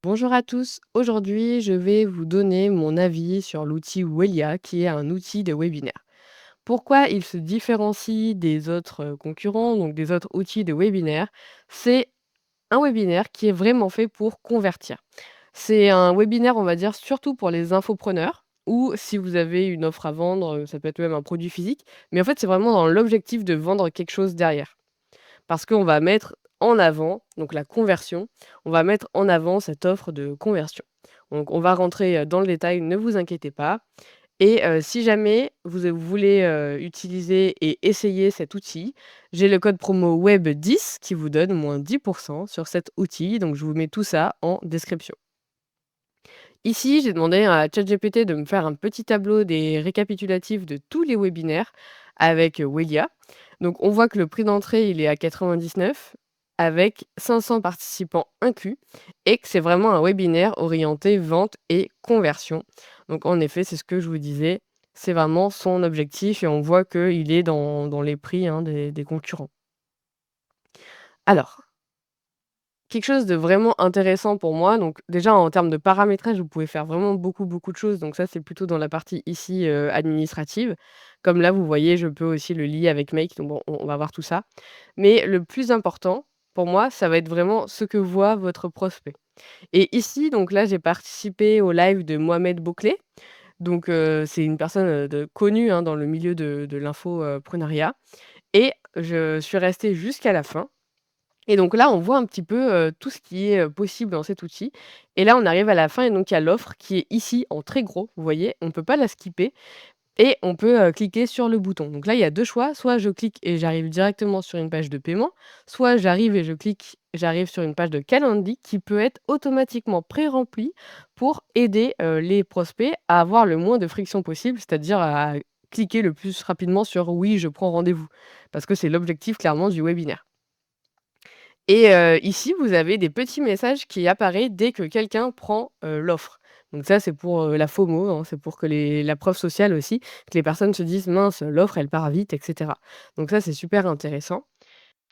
Bonjour à tous, aujourd'hui je vais vous donner mon avis sur l'outil Welia qui est un outil de webinaire. Pourquoi il se différencie des autres concurrents, donc des autres outils de webinaire? C'est un webinaire qui est vraiment fait pour convertir. C'est un webinaire, on va dire, surtout pour les infopreneurs ou si vous avez une offre à vendre, ça peut être même un produit physique, mais en fait c'est vraiment dans l'objectif de vendre quelque chose derrière. Parce qu'on va mettre en avant, donc la conversion, on va mettre en avant cette offre de conversion. Donc on va rentrer, dans le détail, ne vous inquiétez pas et si jamais vous voulez, utiliser et essayer cet outil, j'ai le code promo WEB10 qui vous donne moins 10 sur cet outil, donc je vous mets tout ça en description. Ici, j'ai demandé à ChatGPT de me faire un petit tableau des récapitulatifs de tous les webinaires avec Welia. Donc, on voit que le prix d'entrée, il est à 99 avec 500 participants inclus et que c'est vraiment un webinaire orienté vente et conversion. Donc, en effet, c'est ce que je vous disais, c'est vraiment son objectif et on voit qu'il est dans les prix hein, des concurrents. Alors, quelque chose de vraiment intéressant pour moi, donc déjà en termes de paramétrage, vous pouvez faire vraiment beaucoup, beaucoup de choses, donc ça, c'est plutôt dans la partie ici, administrative. Comme là, vous voyez, je peux aussi le lier avec Make, donc bon, on va voir tout ça. Mais le plus important, pour moi, ça va être vraiment ce que voit votre prospect. Et ici, donc là, j'ai participé au live de Mohamed Bouclé, donc c'est une personne, de connue, hein, dans le milieu de l'info, et je suis restée jusqu'à la fin et donc là, on voit un petit peu, tout ce qui est, possible dans cet outil et là, on arrive à la fin et donc il y a l'offre qui est ici en très gros, vous voyez? On ne peut pas la skipper et on peut, cliquer sur le bouton. Donc là, il y a 2 choix, soit je clique et j'arrive directement sur une page de paiement, soit j'arrive et je clique, j'arrive sur une page de Calendly qui peut être automatiquement pré-remplie pour aider, les prospects à avoir le moins de friction possible, c'est-à-dire à cliquer le plus rapidement sur «Oui, je prends rendez-vous» parce que c'est l'objectif clairement du webinaire. Et ici, vous avez des petits messages qui apparaissent dès que quelqu'un prend, l'offre. Donc ça, c'est pour, la FOMO, hein, c'est pour que la preuve sociale aussi, que les personnes se disent: «Mince, l'offre, elle part vite» et cetera. Donc ça, c'est super intéressant.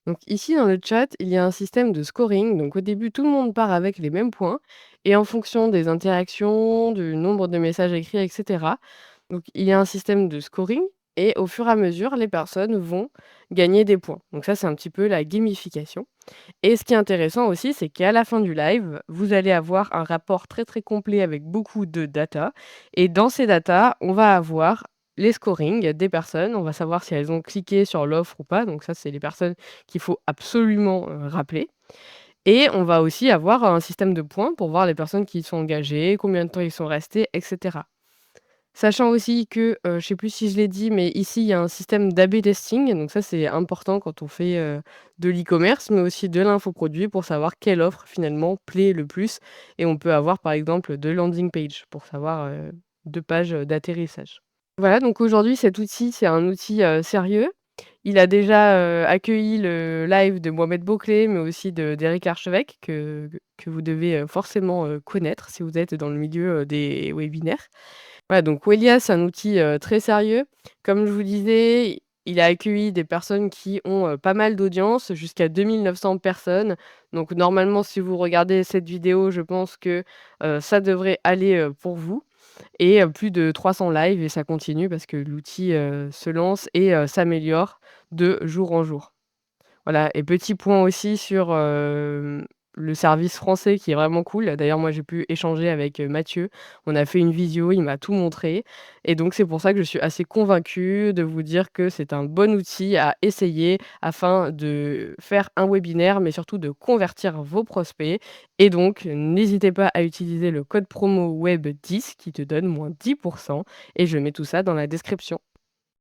Donc ici, dans le chat, il y a un système de scoring. Donc au début, tout le monde part avec les mêmes points et en fonction des interactions, du nombre de messages écrits et cetera, donc il y a un système de scoring et au fur et à mesure, les personnes vont gagner des points. Donc ça, c'est un petit peu la gamification. Et ce qui est intéressant aussi, c'est qu'à la fin du live, vous allez avoir un rapport très, très complet avec beaucoup de data et dans ces datas, on va avoir les scorings des personnes. On va savoir si elles ont cliqué sur l'offre ou pas, donc ça, c'est les personnes qu'il faut absolument, rappeler et on va aussi avoir un système de points pour voir les personnes qui sont engagées, combien de temps ils sont restés et cetera. Sachant aussi que, je sais plus si je l'ai dit, mais ici, il y a un système d'A/B testing, donc ça, c'est important quand on fait, de l'e-commerce, mais aussi de l'infoproduit pour savoir quelle offre finalement plaît le plus et on peut avoir, par exemple, 2 landing pages pour savoir, 2 pages, d'atterrissage. Voilà, donc aujourd'hui, cet outil, c'est un outil, sérieux. Il a déjà, accueilli le live de Mohamed Bouclé, mais aussi d'Éric Archevêque que vous devez, forcément, connaître si vous êtes dans le milieu, des webinaires. Ouais, donc Welia, c'est un outil, très sérieux. Comme je vous disais, il a accueilli des personnes qui ont, pas mal d'audience, jusqu'à 2 900 personnes. Donc normalement, si vous regardez cette vidéo, je pense que, ça devrait aller, pour vous et plus de 300 lives et ça continue parce que l'outil, se lance et s'améliore de jour en jour. Voilà et petit point aussi sur, le service français qui est vraiment cool. D'ailleurs, moi, j'ai pu échanger avec, Mathieu. On a fait une visio, il m'a tout montré et donc c'est pour ça que je suis assez convaincue de vous dire que c'est un bon outil à essayer afin de faire un webinaire, mais surtout de convertir vos prospects et donc n'hésitez pas à utiliser le code promo WEB10 qui te donne moins 10 et je mets tout ça dans la description.